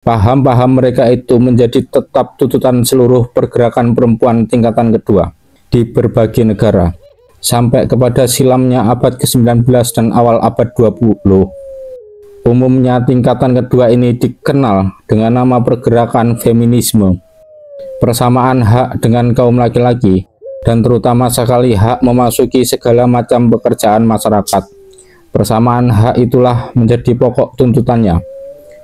Paham-paham mereka itu menjadi tetap tuntutan seluruh pergerakan perempuan tingkatan kedua di berbagai negara, sampai kepada silamnya abad ke-19 dan awal abad 20. Umumnya tingkatan kedua ini dikenal dengan nama pergerakan feminisme, persamaan hak dengan kaum laki-laki, dan terutama sekali hak memasuki segala macam pekerjaan masyarakat. Persamaan hak itulah menjadi pokok tuntutannya,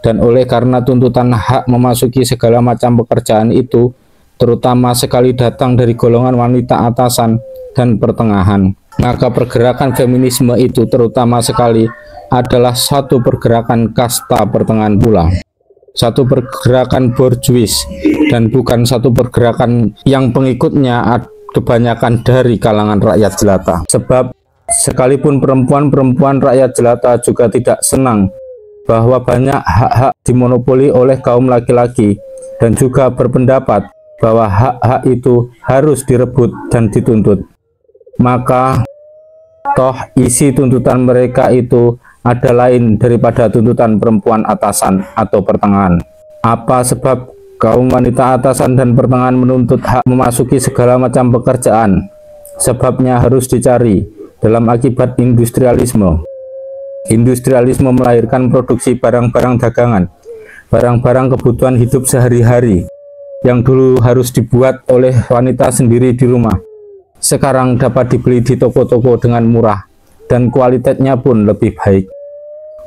dan oleh karena tuntutan hak memasuki segala macam pekerjaan itu terutama sekali datang dari golongan wanita atasan dan pertengahan, maka pergerakan feminisme itu terutama sekali adalah satu pergerakan kasta pertengahan pula, satu pergerakan borjuis, dan bukan satu pergerakan yang pengikutnya kebanyakan dari kalangan rakyat jelata. Sebab sekalipun perempuan-perempuan rakyat jelata juga tidak senang bahwa banyak hak-hak dimonopoli oleh kaum laki-laki, dan juga berpendapat bahwa hak-hak itu harus direbut dan dituntut, maka toh isi tuntutan mereka itu ada lain daripada tuntutan perempuan atasan atau pertengahan. Apa sebab kaum wanita atasan dan pertengahan menuntut hak memasuki segala macam pekerjaan? Sebabnya harus dicari dalam akibat industrialisme. Industrialisme melahirkan produksi barang-barang dagangan, barang-barang kebutuhan hidup sehari-hari yang dulu harus dibuat oleh wanita sendiri di rumah, sekarang dapat dibeli di toko-toko dengan murah dan kualitasnya pun lebih baik.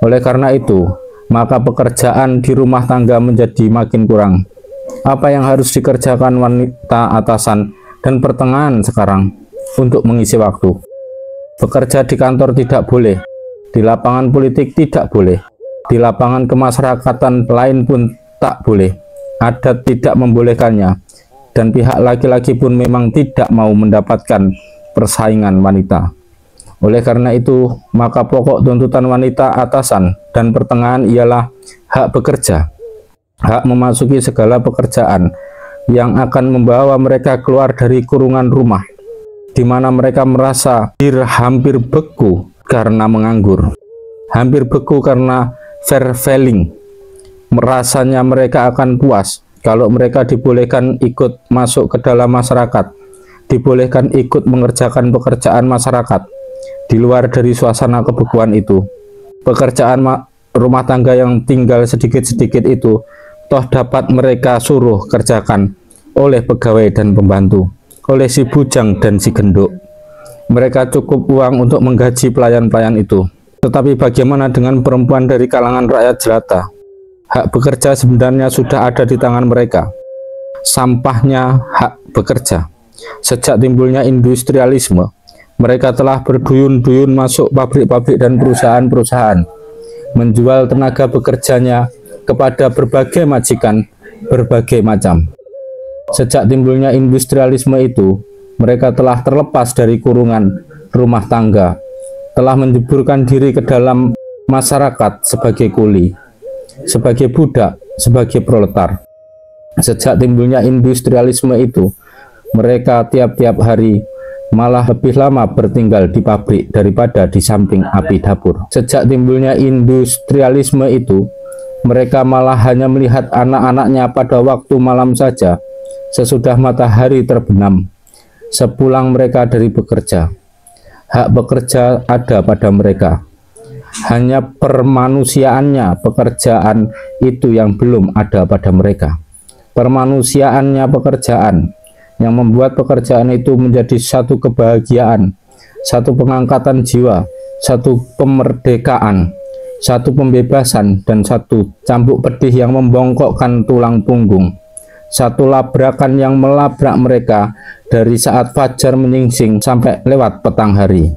Oleh karena itu, maka pekerjaan di rumah tangga menjadi makin kurang. Apa yang harus dikerjakan wanita atasan dan pertengahan sekarang untuk mengisi waktu? Bekerja di kantor tidak boleh, di lapangan politik tidak boleh, di lapangan kemasyarakatan lain pun tak boleh. Adat tidak membolehkannya, dan pihak laki-laki pun memang tidak mau mendapatkan persaingan wanita. Oleh karena itu, maka pokok tuntutan wanita atasan dan pertengahan ialah hak bekerja, hak memasuki segala pekerjaan yang akan membawa mereka keluar dari kurungan rumah, di mana mereka merasa hampir beku karena menganggur, hampir beku karena verveling. Merasanya mereka akan puas kalau mereka dibolehkan ikut masuk ke dalam masyarakat, dibolehkan ikut mengerjakan pekerjaan masyarakat di luar dari suasana kebekuan itu. Pekerjaan rumah tangga yang tinggal sedikit-sedikit itu toh dapat mereka suruh kerjakan oleh pegawai dan pembantu, oleh si bujang dan si genduk. Mereka cukup uang untuk menggaji pelayan-pelayan itu. Tetapi bagaimana dengan perempuan dari kalangan rakyat jelata? Hak bekerja sebenarnya sudah ada di tangan mereka. Sampahnya hak bekerja. Sejak timbulnya industrialisme, mereka telah berduyun-duyun masuk pabrik-pabrik dan perusahaan-perusahaan, menjual tenaga bekerjanya kepada berbagai majikan, berbagai macam. Sejak timbulnya industrialisme itu, mereka telah terlepas dari kurungan rumah tangga, telah menjeburkan diri ke dalam masyarakat sebagai kuli, sebagai budak, sebagai proletar. Sejak timbulnya industrialisme itu, mereka tiap-tiap hari malah lebih lama bertinggal di pabrik daripada di samping api dapur. Sejak timbulnya industrialisme itu, mereka malah hanya melihat anak-anaknya pada waktu malam saja, sesudah matahari terbenam, sepulang mereka dari bekerja. Hak bekerja ada pada mereka. Hanya permanusiaannya pekerjaan itu yang belum ada pada mereka. Permanusiaannya pekerjaan yang membuat pekerjaan itu menjadi satu kebahagiaan, satu pengangkatan jiwa, satu kemerdekaan, satu pembebasan, dan satu cambuk pedih yang membongkokkan tulang punggung, satu labrakan yang melabrak mereka dari saat fajar menyingsing sampai lewat petang hari.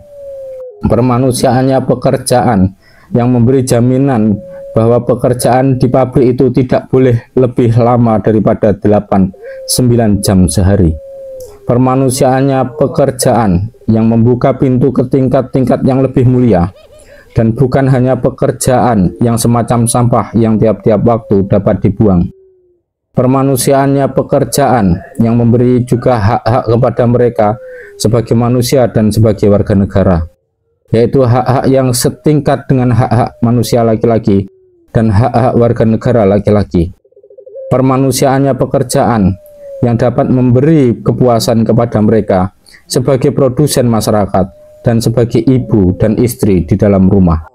Permanusiaannya pekerjaan yang memberi jaminan bahwa pekerjaan di pabrik itu tidak boleh lebih lama daripada 8-9 jam sehari. Permanusiaannya pekerjaan yang membuka pintu ke tingkat-tingkat yang lebih mulia, dan bukan hanya pekerjaan yang semacam sampah yang tiap-tiap waktu dapat dibuang. Permanusiaannya pekerjaan yang memberi juga hak-hak kepada mereka sebagai manusia dan sebagai warga negara, yaitu hak-hak yang setingkat dengan hak-hak manusia laki-laki dan hak-hak warga negara laki-laki. permanusiaannya pekerjaan yang dapat memberi kepuasan kepada mereka sebagai produsen masyarakat dan sebagai ibu dan istri di dalam rumah.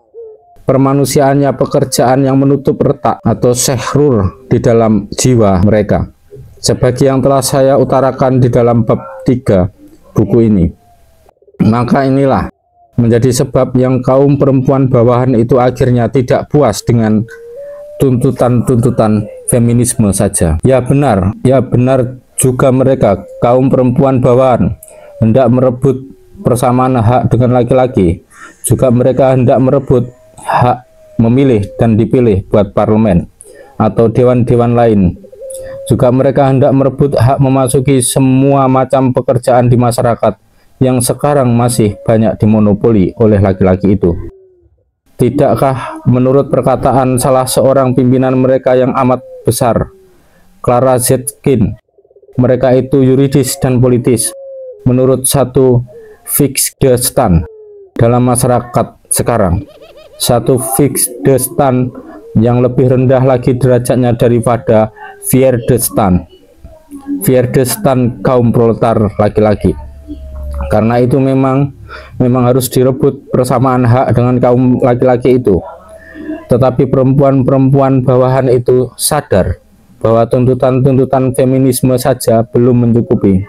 Permanusiaannya pekerjaan yang menutup retak atau sehrur di dalam jiwa mereka, sebagai yang telah saya utarakan di dalam bab 3 buku ini. Maka inilah menjadi sebab yang kaum perempuan bawahan itu akhirnya tidak puas dengan tuntutan-tuntutan feminisme saja. Ya benar juga mereka, kaum perempuan bawahan, hendak merebut persamaan hak dengan laki-laki. Juga mereka hendak merebut hak memilih dan dipilih buat parlemen atau dewan-dewan lain. Juga mereka hendak merebut hak memasuki semua macam pekerjaan di masyarakat yang sekarang masih banyak dimonopoli oleh laki-laki itu. Tidakkah menurut perkataan salah seorang pimpinan mereka yang amat besar, Clara Zetkin, mereka itu yuridis dan politis menurut satu fix de stand dalam masyarakat sekarang, satu fix de stand yang lebih rendah lagi derajatnya daripada fier de stand kaum proletar laki-laki. Karena itu memang harus direbut persamaan hak dengan kaum laki-laki itu. Tetapi perempuan-perempuan bawahan itu sadar bahwa tuntutan-tuntutan feminisme saja belum mencukupi.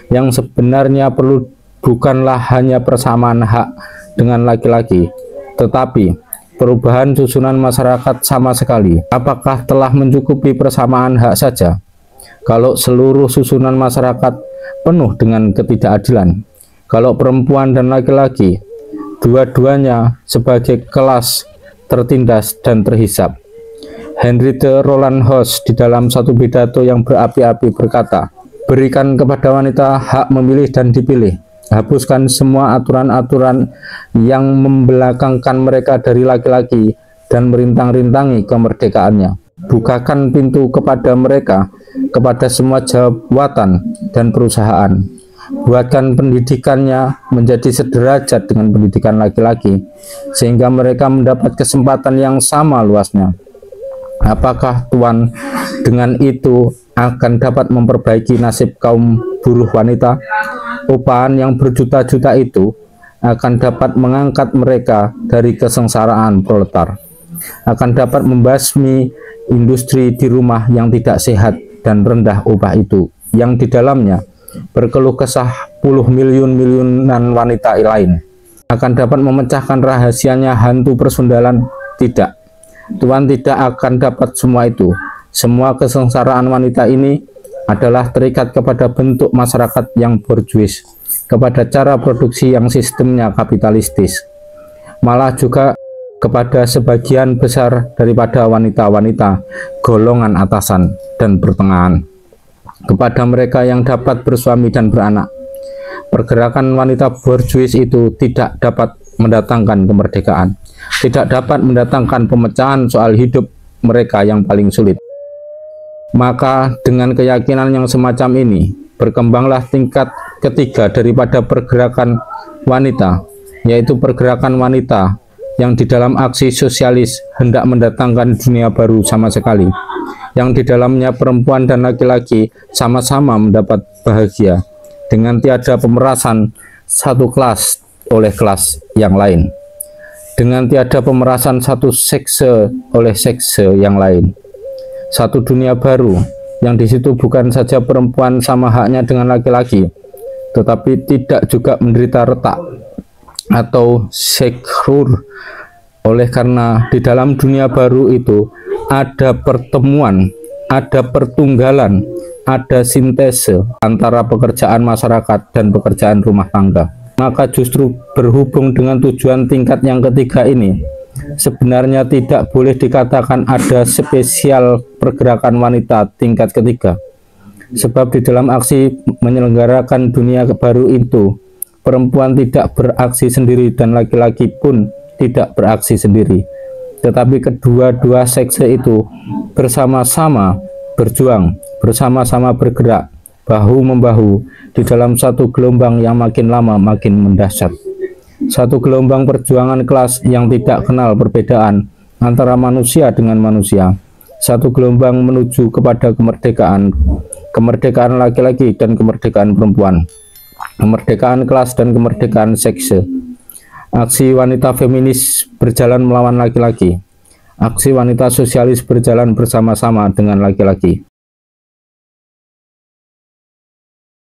Yang sebenarnya perlu bukanlah hanya persamaan hak dengan laki-laki, tetapi perubahan susunan masyarakat sama sekali. Apakah telah mencukupi persamaan hak saja kalau seluruh susunan masyarakat penuh dengan ketidakadilan? Kalau perempuan dan laki-laki dua-duanya sebagai kelas tertindas dan terhisap. Henriette Roland House di dalam satu pidato yang berapi-api berkata, berikan kepada wanita hak memilih dan dipilih. Hapuskan semua aturan-aturan yang membelakangkan mereka dari laki-laki dan merintang-rintangi kemerdekaannya. Bukakan pintu kepada mereka, kepada semua jabatan dan perusahaan. Buatkan pendidikannya menjadi sederajat dengan pendidikan laki-laki, sehingga mereka mendapat kesempatan yang sama luasnya. Apakah Tuan dengan itu akan dapat memperbaiki nasib kaum buruh wanita? Upahan yang berjuta-juta itu akan dapat mengangkat mereka dari kesengsaraan proletar, akan dapat membasmi industri di rumah yang tidak sehat dan rendah upah itu, yang di dalamnya berkeluh kesah puluh miliunan wanita lain, akan dapat memecahkan rahasianya hantu persundalan. Tidak, Tuhan tidak akan dapat semua itu. Semua kesengsaraan wanita ini adalah terikat kepada bentuk masyarakat yang borjuis, kepada cara produksi yang sistemnya kapitalistis, malah juga kepada sebagian besar daripada wanita-wanita golongan atasan dan pertengahan, kepada mereka yang dapat bersuami dan beranak. Pergerakan wanita borjuis itu tidak dapat mendatangkan kemerdekaan, tidak dapat mendatangkan pemecahan soal hidup mereka yang paling sulit. Maka dengan keyakinan yang semacam ini, berkembanglah tingkat ketiga daripada pergerakan wanita, yaitu pergerakan wanita yang di dalam aksi sosialis hendak mendatangkan dunia baru sama sekali, yang di dalamnya perempuan dan laki-laki sama-sama mendapat bahagia dengan tiada pemerasan satu kelas oleh kelas yang lain, dengan tiada pemerasan satu sekse oleh sekse yang lain. Satu dunia baru yang di situ bukan saja perempuan sama haknya dengan laki-laki, tetapi tidak juga menderita retak atau sekrur. Oleh karena di dalam dunia baru itu ada pertemuan, ada pertunggalan, ada sintese antara pekerjaan masyarakat dan pekerjaan rumah tangga. Maka justru berhubung dengan tujuan tingkat yang ketiga ini, sebenarnya tidak boleh dikatakan ada spesial pergerakan wanita tingkat ketiga. Sebab di dalam aksi menyelenggarakan dunia baru itu, perempuan tidak beraksi sendiri dan laki-laki pun tidak beraksi sendiri, tetapi kedua-dua sekse itu bersama-sama berjuang, bersama-sama bergerak, bahu-membahu di dalam satu gelombang yang makin lama makin mendahsyat. Satu gelombang perjuangan kelas yang tidak kenal perbedaan antara manusia dengan manusia, satu gelombang menuju kepada kemerdekaan, kemerdekaan laki-laki dan kemerdekaan perempuan, kemerdekaan kelas dan kemerdekaan sekse. Aksi wanita feminis berjalan melawan laki-laki. Aksi wanita sosialis berjalan bersama-sama dengan laki-laki.